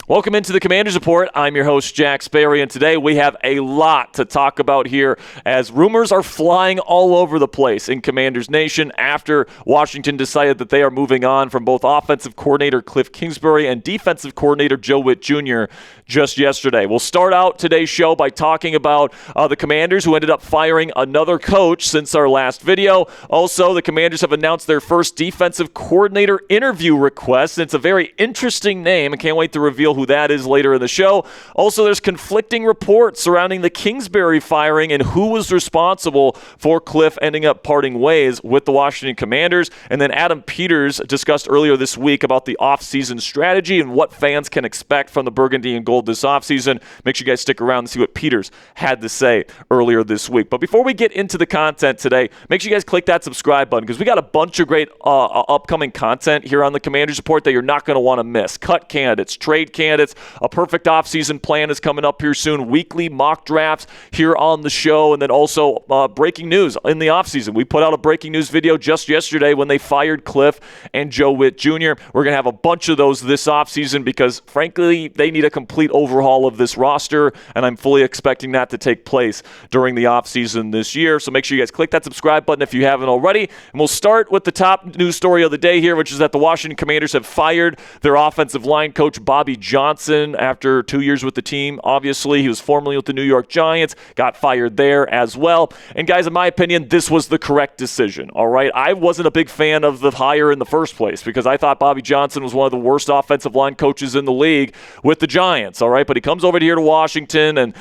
Welcome into the Commanders Report. I'm your host, Jack Sperry, and today we have a lot to talk about here as rumors are flying all over the place in Commanders Nation after Washington decided that they are moving on from both offensive coordinator Kliff Kingsbury and defensive coordinator Joe Whitt Jr. just yesterday. We'll start out today's show by talking about the Commanders, who ended up firing another coach since our last video. Also, the Commanders have announced their first defensive coordinator interview request, and it's a very interesting name. I can't wait to reveal who that is later in the show. Also, there's conflicting reports surrounding the Kingsbury firing and who was responsible for Kliff ending up parting ways with the Washington Commanders. And then Adam Peters discussed earlier this week about the offseason strategy and what fans can expect from the Burgundy and Gold this offseason. Make sure you guys stick around and see what Peters had to say earlier this week. But before we get into the content today, make sure you guys click that subscribe button because we got a bunch of great upcoming content here on the Commanders Report that you're not going to want to miss. Cut candidates, trade candidates, a perfect offseason plan is coming up here soon. Weekly mock drafts here on the show, and then also breaking news in the offseason. We put out a breaking news video just yesterday when they fired Kliff and Joe Whitt Jr. We're going to have a bunch of those this offseason because, frankly, they need a complete overhaul of this roster, and I'm fully expecting that to take place during the offseason this year. So make sure you guys click that subscribe button if you haven't already. And we'll start with the top news story of the day here, which is that the Washington Commanders have fired their offensive line coach, Bobby Johnson, after 2 years with the team. Obviously, he was formerly with the New York Giants, got fired there as well. And guys, in my opinion, this was the correct decision, all right? I wasn't a big fan of the hire in the first place because I thought Bobby Johnson was one of the worst offensive line coaches in the league with the Giants, all right? But he comes over here to Washington, and,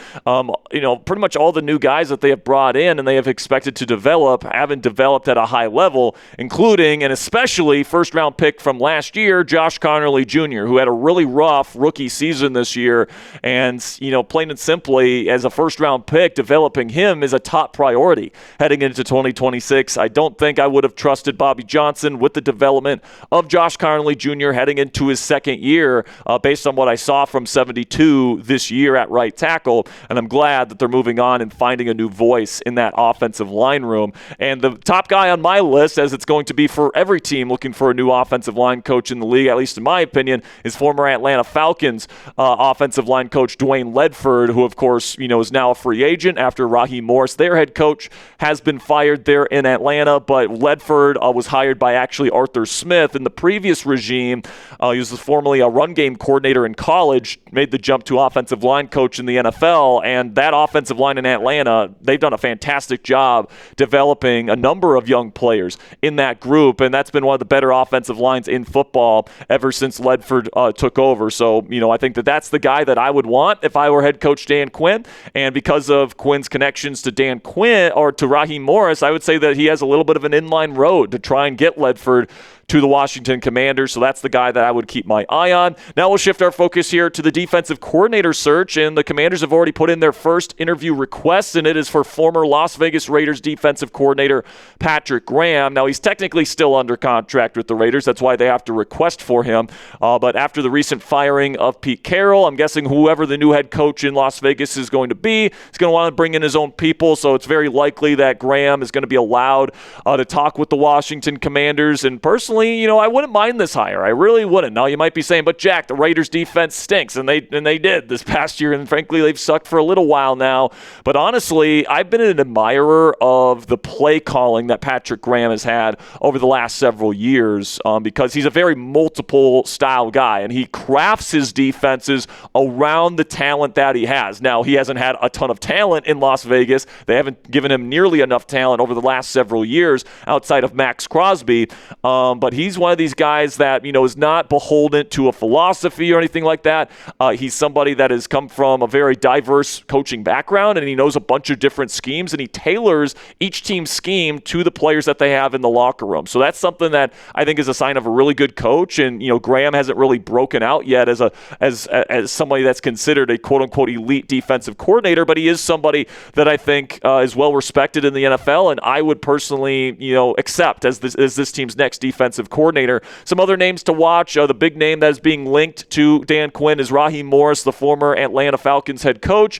pretty much all the new guys that they have brought in and they have expected to develop haven't developed at a high level, including and especially first-round pick from last year, Josh Conerly Jr., who had a really rough rookie season this year, and plain and simply, as a first-round pick, developing him is a top priority heading into 2026. I don't think I would have trusted Bobby Johnson with the development of Josh Conerly Jr. heading into his second year, based on what I saw from 72 this year at right tackle, and I'm glad that they're moving on and finding a new voice in that offensive line room. And the top guy on my list, as it's going to be for every team looking for a new offensive line coach in the league, at least in my opinion, is former Atlanta Falcons offensive line coach Dwayne Ledford, who, of course, is now a free agent after Raheem Morris, their head coach, has been fired there in Atlanta. But Ledford was hired by actually Arthur Smith in the previous regime. He was formerly a run game coordinator in college, made the jump to offensive line coach in the NFL, and that offensive line in Atlanta, they've done a fantastic job developing a number of young players in that group, and that's been one of the better offensive lines in football ever since Ledford took over. So, I think that that's the guy that I would want if I were head coach Dan Quinn, and because of Quinn's connections to Dan Quinn or to Raheem Morris, I would say that he has a little bit of an inline road to try and get Ledford to the Washington Commanders, so that's the guy that I would keep my eye on. Now we'll shift our focus here to the defensive coordinator search, and the Commanders have already put in their first interview request, and it is for former Las Vegas Raiders defensive coordinator Patrick Graham. Now, he's technically still under contract with the Raiders. That's why they have to request for him. But after the recent firing of Pete Carroll, I'm guessing whoever the new head coach in Las Vegas is going to be, he's going to want to bring in his own people, so it's very likely that Graham is going to be allowed to talk with the Washington Commanders. And personally, I wouldn't mind this hire. I really wouldn't. Now, you might be saying, but Jack, the Raiders defense stinks, and they did this past year, and frankly, they've sucked for a little while now. But honestly, I've been an admirer of the play calling that Patrick Graham has had over the last several years because he's a very multiple style guy, and he crafts his defenses around the talent that he has. Now, he hasn't had a ton of talent in Las Vegas. They haven't given him nearly enough talent over the last several years outside of Max Crosby, but he's one of these guys that, is not beholden to a philosophy or anything like that. He's somebody that has come from a very diverse coaching background, and he knows a bunch of different schemes, and he tailors each team's scheme to the players that they have in the locker room. So that's something that I think is a sign of a really good coach, and, Graham hasn't really broken out yet as somebody that's considered a quote-unquote elite defensive coordinator, but he is somebody that I think is well respected in the NFL, and I would personally, accept as this team's next defensive defensive coordinator. Some other names to watch. The big name that is being linked to Dan Quinn is Raheem Morris, the former Atlanta Falcons head coach,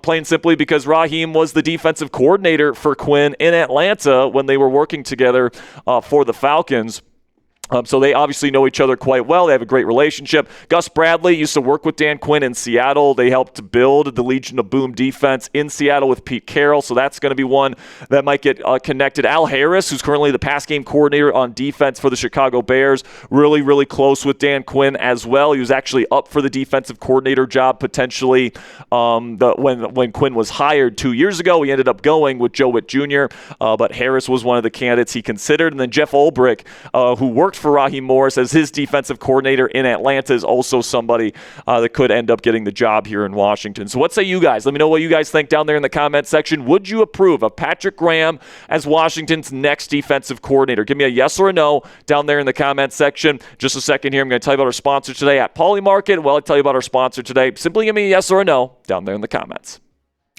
plain simply because Raheem was the defensive coordinator for Quinn in Atlanta when they were working together for the Falcons. So they obviously know each other quite well. They have a great relationship. Gus Bradley used to work with Dan Quinn in Seattle. They helped build the Legion of Boom defense in Seattle with Pete Carroll, so that's going to be one that might get connected. Al Harris, who's currently the pass game coordinator on defense for the Chicago Bears, really, really close with Dan Quinn as well. He was actually up for the defensive coordinator job potentially when Quinn was hired 2 years ago. He ended up going with Joe Whitt Jr., but Harris was one of the candidates he considered. And then Jeff Ulbrich, who worked for Raheem Morris as his defensive coordinator in Atlanta, is also somebody that could end up getting the job here in Washington. So what say you guys? Let me know what you guys think down there in the comment section. Would you approve of Patrick Graham as Washington's next defensive coordinator? Give me a yes or a no down there in the comment section. Just a second here. I'm going to tell you about our sponsor today at Polymarket. Well, I'll tell you about our sponsor today. Simply give me a yes or a no down there in the comments.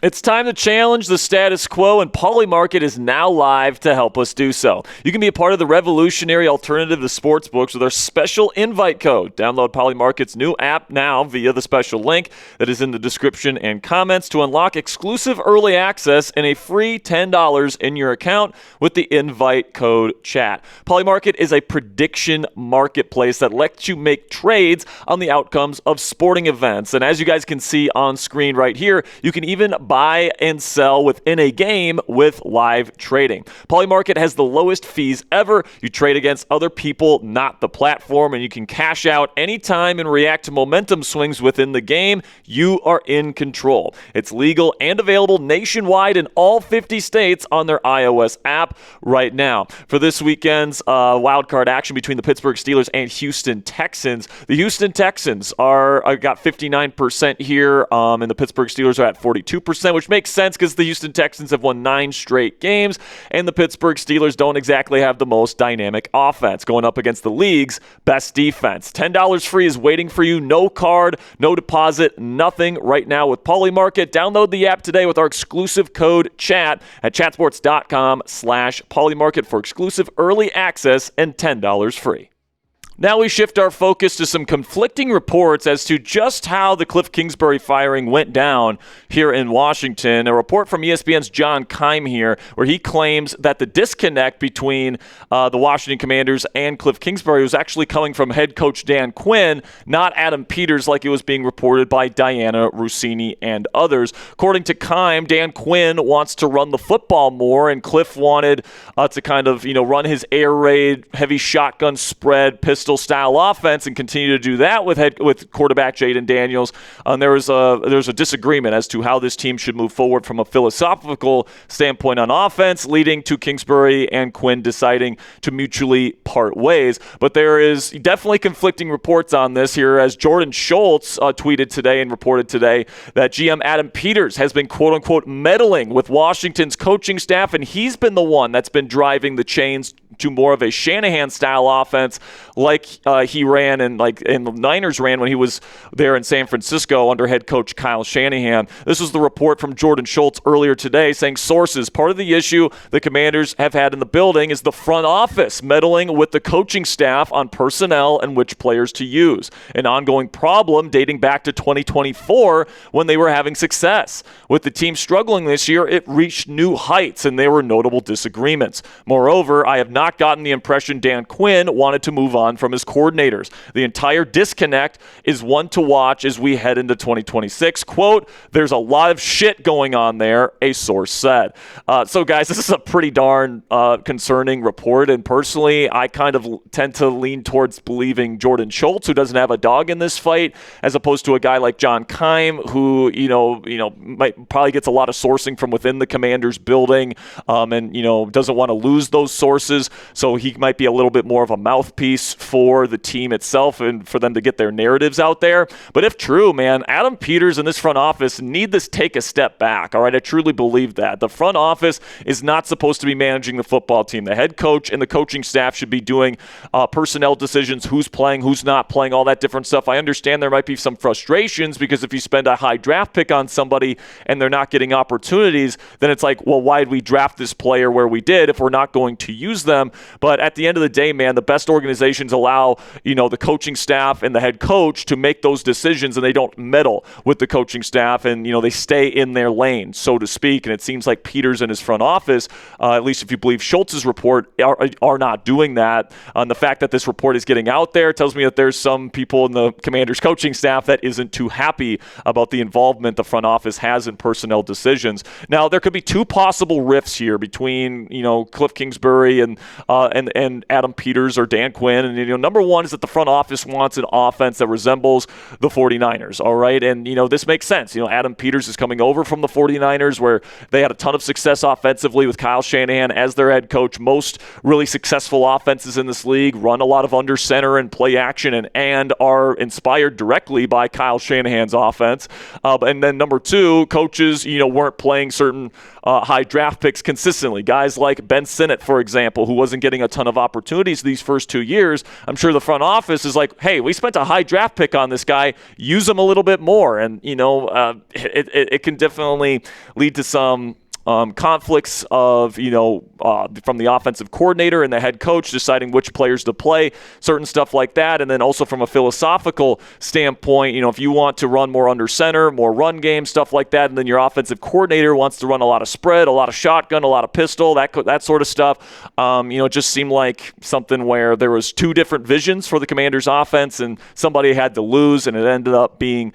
It's time to challenge the status quo, and Polymarket is now live to help us do so. You can be a part of the revolutionary alternative to sportsbooks with our special invite code. Download Polymarket's new app now via the special link that is in the description and comments to unlock exclusive early access and a free $10 in your account with the invite code chat. Polymarket is a prediction marketplace that lets you make trades on the outcomes of sporting events. And as you guys can see on screen right here, you can even buy and sell within a game with live trading. Polymarket has the lowest fees ever. You trade against other people, not the platform, and you can cash out anytime and react to momentum swings within the game. You are in control. It's legal and available nationwide in all 50 states on their iOS app right now. For this weekend's wildcard action between the Pittsburgh Steelers and Houston Texans, the Houston Texans got 59% here, and the Pittsburgh Steelers are at 42%. Which makes sense because the Houston Texans have won 9 straight games, and the Pittsburgh Steelers don't exactly have the most dynamic offense going up against the league's best defense. $10 free is waiting for you. No card, no deposit, nothing right now with Polymarket. Download the app today with our exclusive code CHAT at chatsports.com/Polymarket for exclusive early access and $10 free. Now we shift our focus to some conflicting reports as to just how the Kliff Kingsbury firing went down here in Washington. A report from ESPN's John Keim here, where he claims that the disconnect between the Washington Commanders and Kliff Kingsbury was actually coming from head coach Dan Quinn, not Adam Peters like it was being reported by Diana Rossini and others. According to Keim, Dan Quinn wants to run the football more, and Kliff wanted to kind of run his air raid, heavy shotgun spread, pistol style offense and continue to do that with quarterback Jaden Daniels. There's a disagreement as to how this team should move forward from a philosophical standpoint on offense, leading to Kingsbury and Quinn deciding to mutually part ways. But there is definitely conflicting reports on this here, as Jordan Schultz tweeted today and reported today that GM Adam Peters has been quote-unquote meddling with Washington's coaching staff, and he's been the one that's been driving the chains to more of a Shanahan-style offense like he ran and the Niners ran when he was there in San Francisco under head coach Kyle Shanahan. This was the report from Jordan Schultz earlier today saying sources, part of the issue the Commanders have had in the building is the front office meddling with the coaching staff on personnel and which players to use. An ongoing problem dating back to 2024 when they were having success. With the team struggling this year, it reached new heights and there were notable disagreements. Moreover, I have not gotten the impression Dan Quinn wanted to move on from his coordinators. The entire disconnect is one to watch as we head into 2026. Quote, there's a lot of shit going on there, a source said. So guys, this is a pretty darn concerning report, and personally, I kind of tend to lean towards believing Jordan Schultz, who doesn't have a dog in this fight, as opposed to a guy like John Keim, who might probably gets a lot of sourcing from within the Commanders building, and doesn't want to lose those sources. So he might be a little bit more of a mouthpiece for the team itself and for them to get their narratives out there. But if true, man, Adam Peters and this front office need to take a step back. All right, I truly believe that. The front office is not supposed to be managing the football team. The head coach and the coaching staff should be doing personnel decisions, who's playing, who's not playing, all that different stuff. I understand there might be some frustrations because if you spend a high draft pick on somebody and they're not getting opportunities, then it's like, well, why did we draft this player where we did if we're not going to use them? them. But at the end of the day, man, the best organizations allow, the coaching staff and the head coach to make those decisions, and they don't meddle with the coaching staff, and, they stay in their lane, so to speak. And it seems like Peters and his front office, at least if you believe Schultz's report, are not doing that. The fact that this report is getting out there tells me that there's some people in the Commanders coaching staff that isn't too happy about the involvement the front office has in personnel decisions. Now, there could be two possible rifts here between, Kliff Kingsbury and Adam Peters or Dan Quinn. And, number one is that the front office wants an offense that resembles the 49ers, all right? And, this makes sense. Adam Peters is coming over from the 49ers, where they had a ton of success offensively with Kyle Shanahan as their head coach. Most really successful offenses in this league run a lot of under center and play action and are inspired directly by Kyle Shanahan's offense. And then number two, coaches, weren't playing certain high draft picks consistently. Guys like Ben Sinnott, for example, who wasn't getting a ton of opportunities these first 2 years. I'm sure the front office is like, hey, we spent a high draft pick on this guy. Use him a little bit more. And, it can definitely lead to some conflicts of, from the offensive coordinator and the head coach deciding which players to play, certain stuff like that. And then also from a philosophical standpoint, if you want to run more under center, more run game, stuff like that, and then your offensive coordinator wants to run a lot of spread, a lot of shotgun, a lot of pistol, that sort of stuff, it just seemed like something where there was two different visions for the Commanders offense, and somebody had to lose, and it ended up being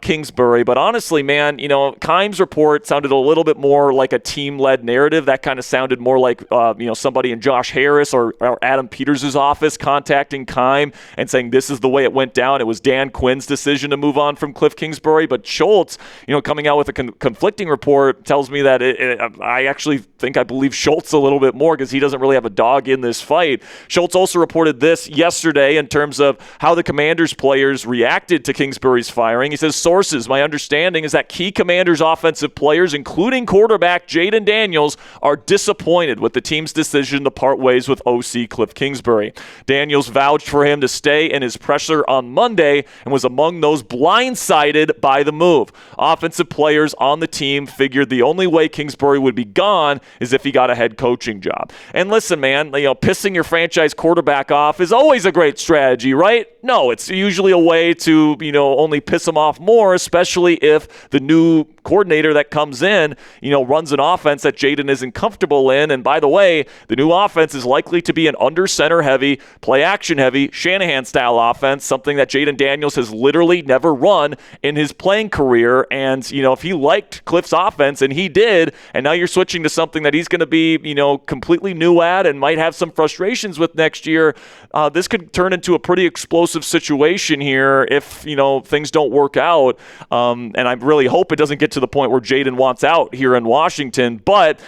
Kingsbury. But honestly, man, Keim's report sounded a little bit more like a team-led narrative. That kind of sounded more like, somebody in Josh Harris or Adam Peters' office contacting Keim and saying this is the way it went down. It was Dan Quinn's decision to move on from Kliff Kingsbury. But Schultz, coming out with a conflicting report tells me that I actually think I believe Schultz a little bit more because he doesn't really have a dog in this fight. Schultz also reported this yesterday in terms of how the Commanders players reacted to Kingsbury's firing. He says, sources, my understanding is that key Commanders offensive players, including quarterback Jaden Daniels, are disappointed with the team's decision to part ways with OC Kliff Kingsbury. Daniels vouched for him to stay in his presser on Monday and was among those blindsided by the move. Offensive players on the team figured the only way Kingsbury would be gone is if he got a head coaching job. And listen, man, pissing your franchise quarterback off is always a great strategy, right? No, it's usually a way to, only piss him off more, especially if the new coordinator that comes in, runs an offense that Jaden isn't comfortable in. And by the way, the new offense is likely to be an under center heavy, play action heavy, Shanahan style offense, something that Jaden Daniels has literally never run in his playing career. And, if he liked Kliff's offense, and he did, and now you're switching to something that he's going to be, completely new at and might have some frustrations with next year, this could turn into a pretty explosive situation here if, things don't work out. And I really hope it doesn't get to the point where Jaden wants out here in Washington. But,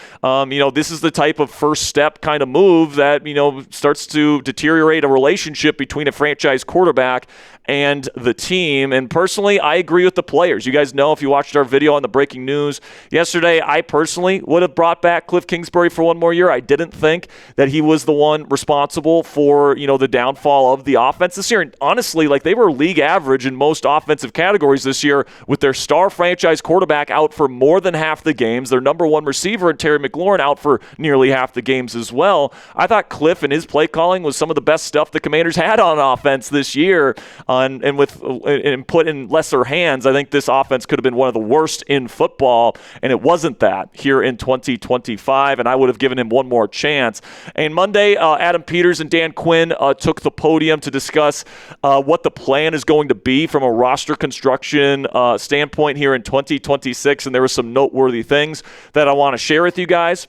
this is the type of first step kind of move that, starts to deteriorate a relationship between a franchise quarterback and the team. And personally, I agree with the players. You guys know, if you watched our video on the breaking news yesterday, I personally would have brought back Kliff Kingsbury for one more year. I didn't think that he was the one responsible for, the downfall of the offense this year. And honestly, they were league average in most offensive categories this year with their star franchise quarterback out for more than half the games. Their number one receiver, Terry McLaurin, out for nearly half the games as well. I thought Kliff and his play calling was some of the best stuff the Commanders had on offense this year. And put in lesser hands, I think this offense could have been one of the worst in football, and it wasn't that here in 2025, and I would have given him one more chance. And Monday, Adam Peters and Dan Quinn took the podium to discuss what the plan is going to be from a roster construction standpoint here in 2026, and there were some noteworthy things that I want to share with you guys.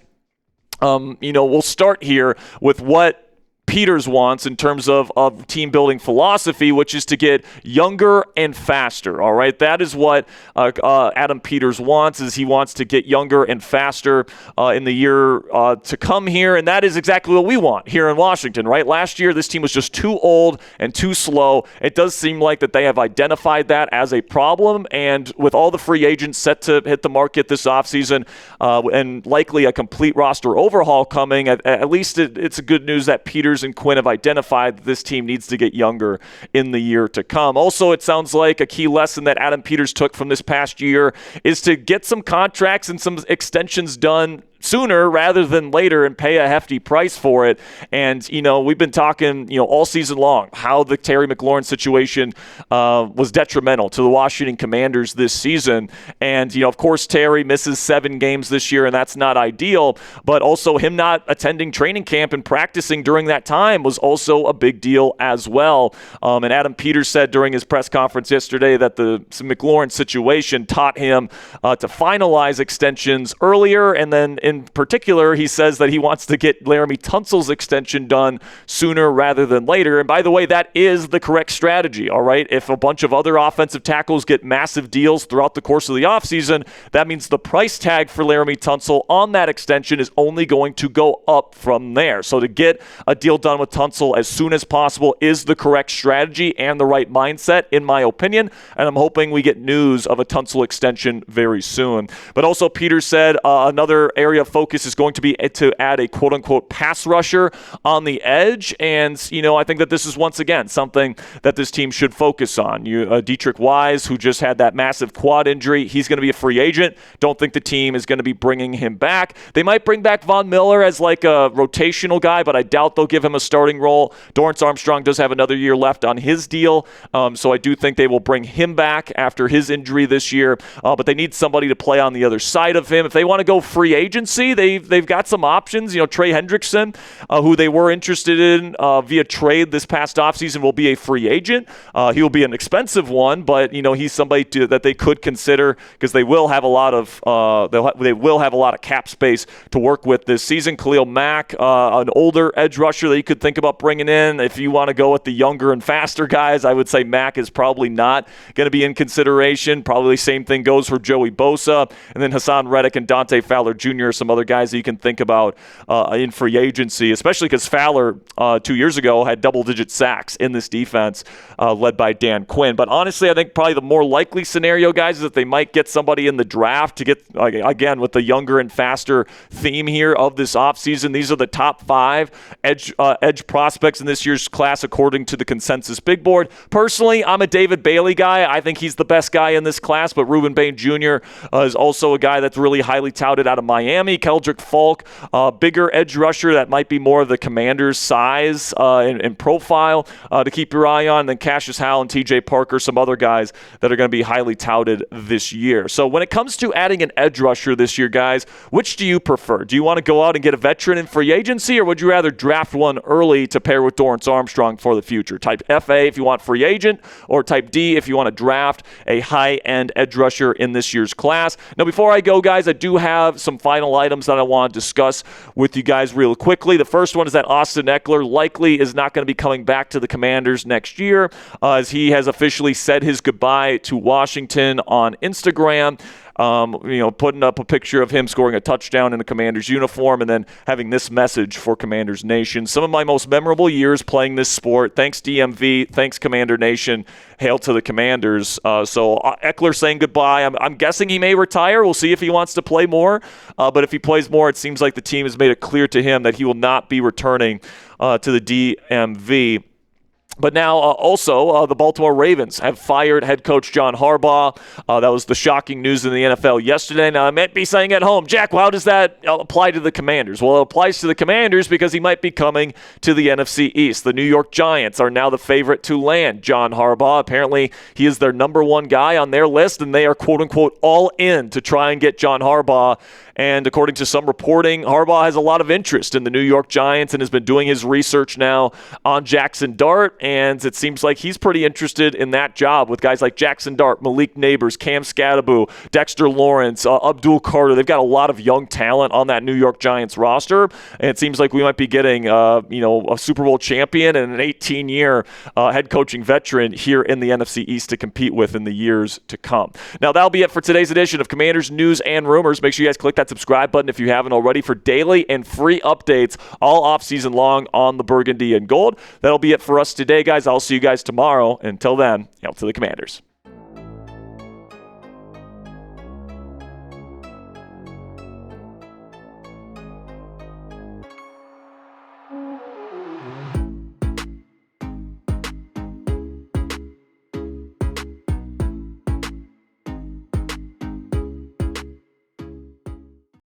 We'll start here with what Peters wants in terms of team building philosophy, which is to get younger and faster. All right, that is what Adam Peters wants. Is he wants to get younger and faster in the year to come here, and that is exactly what we want here in Washington. Right, last year this team was just too old and too slow. It does seem like that they have identified that as a problem, and with all the free agents set to hit the market this offseason and likely a complete roster overhaul coming, at least it's a good news that Peters and Quinn have identified that this team needs to get younger in the year to come. Also, it sounds like a key lesson that Adam Peters took from this past year is to get some contracts and some extensions done sooner rather than later and pay a hefty price for it. And, we've been talking, all season long how the Terry McLaurin situation was detrimental to the Washington Commanders this season. And, of course, Terry misses 7 games this year, and that's not ideal. But also him not attending training camp and practicing during that time was also a big deal as well. And Adam Peters said during his press conference yesterday that the McLaurin situation taught him to finalize extensions earlier. And then in particular, he says that he wants to get Laremy Tunsil's extension done sooner rather than later. And by the way, that is the correct strategy, all right? If a bunch of other offensive tackles get massive deals throughout the course of the offseason, that means the price tag for Laremy Tunsil on that extension is only going to go up from there. So to get a deal done with Tunsil as soon as possible is the correct strategy and the right mindset, in my opinion. And I'm hoping we get news of a Tunsil extension very soon. But also, Peter said another area of focus is going to be to add a quote-unquote pass rusher on the edge. And, I think that this is once again something that this team should focus on. Dietrich Wise, who just had that massive quad injury, he's going to be a free agent. Don't think the team is going to be bringing him back. They might bring back Von Miller as like a rotational guy, but I doubt they'll give him a starting role. Dorrance Armstrong does have another year left on his deal, so I do think they will bring him back after his injury this year. But they need somebody to play on the other side of him. If they want to go free agency, they've got some options. Trey Hendrickson, who they were interested in via trade this past offseason, will be a free agent. He will be an expensive one, but he's somebody that they could consider because they will have a lot of they will have a lot of cap space to work with this season. Khalil Mack, an older edge rusher that you could think about bringing in. If you want to go with the younger and faster guys, I would say Mack is probably not going to be in consideration. Probably same thing goes for Joey Bosa, and then Hassan Reddick and Dante Fowler Jr. are some other guys that you can think about in free agency, especially because Fowler 2 years ago had double-digit sacks in this defense led by Dan Quinn. But honestly, I think probably the more likely scenario, guys, is that they might get somebody in the draft to get, again, with the younger and faster theme here of this offseason. These are the top 5 edge prospects in this year's class according to the consensus big board. Personally, I'm a David Bailey guy. I think he's the best guy in this class, but Reuben Bain Jr. Is also a guy that's really highly touted out of Miami. Keldrick Falk, bigger edge rusher that might be more of the Commanders' size and profile to keep your eye on. And then Cassius Howell and TJ Parker, some other guys that are going to be highly touted this year. So when it comes to adding an edge rusher this year, guys, which do you prefer? Do you want to go out and get a veteran in free agency, or would you rather draft one early to pair with Dorrance Armstrong for the future? Type FA if you want free agent, or type D if you want to draft a high-end edge rusher in this year's class. Now, before I go, guys, I do have some final items that I want to discuss with you guys real quickly. The first one is that Austin Eckler likely is not going to be coming back to the Commanders next year, as he has officially said his goodbye to Washington on Instagram. Putting up a picture of him scoring a touchdown in a Commanders uniform and then having this message for Commanders Nation. Some of my most memorable years playing this sport. Thanks, DMV. Thanks, Commander Nation. Hail to the Commanders. So Eckler saying goodbye. I'm guessing he may retire. We'll see if he wants to play more. But if he plays more, it seems like the team has made it clear to him that he will not be returning to the DMV. But now also the Baltimore Ravens have fired head coach John Harbaugh. That was the shocking news in the NFL yesterday. Now, I might be saying at home, Jack, well, how does that apply to the Commanders? Well, it applies to the Commanders because he might be coming to the NFC East. The New York Giants are now the favorite to land John Harbaugh. Apparently, he is their number one guy on their list, and they are, quote-unquote, all in to try and get John Harbaugh. And according to some reporting, Harbaugh has a lot of interest in the New York Giants and has been doing his research now on Jackson Dart. And it seems like he's pretty interested in that job with guys like Jackson Dart, Malik Neighbors, Cam Scadaboo, Dexter Lawrence, Abdul Carter. They've got a lot of young talent on that New York Giants roster. And it seems like we might be getting, a Super Bowl champion and an 18-year head coaching veteran here in the NFC East to compete with in the years to come. Now, that'll be it for today's edition of Commanders News and Rumors. Make sure you guys click that subscribe button if you haven't already for daily and free updates all offseason long on the Burgundy and Gold. That'll be it for us today, guys. I'll see you guys tomorrow. Until then, hail to the Commanders.